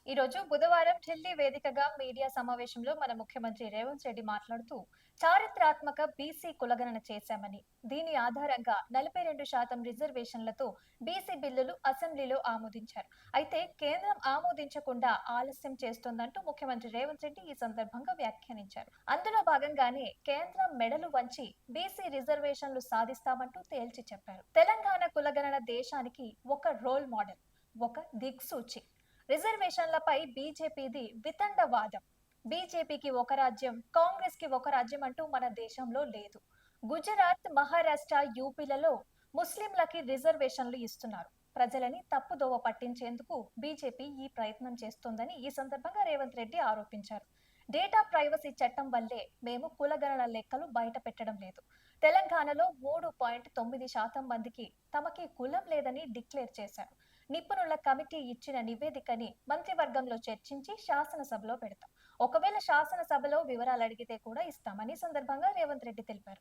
ఈ రోజు బుధవారం ఢిల్లీ వేదికగా మీడియా సమావేశంలో మన ముఖ్యమంత్రి రేవంత్ రెడ్డి మాట్లాడుతూ చారిత్రాత్మక బీసీ కులగణన చేశామని, దీని ఆధారంగా 42% రిజర్వేషన్లతో బీసీ బిల్లులు అసెంబ్లీలో ఆమోదించారు. అయితే కేంద్రం ఆమోదించకుండా ఆలస్యం చేస్తోందంటూ ముఖ్యమంత్రి రేవంత్ రెడ్డి ఈ సందర్భంగా వ్యాఖ్యానించారు. అందులో భాగంగానే కేంద్రం మెడలు వంచి బీసీ రిజర్వేషన్లు సాధిస్తామంటూ తేల్చి చెప్పారు. తెలంగాణ కులగణన దేశానికి ఒక రోల్ మోడల్, ఒక దిక్సూచి. రిజర్వేషన్లపై బీజేపీది వితండవాదం. బీజేపీకి ఒక రాజ్యం, కాంగ్రెస్ కి ఒక రాజ్యం అంటూ మన దేశంలో లేదు. గుజరాత్, మహారాష్ట్ర, యూపీలలో ముస్లింలకి రిజర్వేషన్లు ఇస్తున్నారు. ప్రజలని తప్పుదోవ పట్టించేందుకు బీజేపీ ఈ ప్రయత్నం చేస్తోందని ఈ సందర్భంగా రేవంత్ రెడ్డి ఆరోపించారు. డేటా ప్రైవసీ చట్టం వల్లే మేము కులగణన లెక్కలు బయట పెట్టడం లేదు. తెలంగాణలో 3.9% మందికి తమకి కులం లేదని డిక్లేర్ చేశారు. నిపుణుల కమిటీ ఇచ్చిన నివేదికని మంత్రివర్గంలో చర్చించి శాసనసభలో పెడతాం. ఒకవేళ శాసనసభలో వివరాలు అడిగితే కూడా ఇస్తామని సందర్భంగా రేవంత్ రెడ్డి తెలిపారు.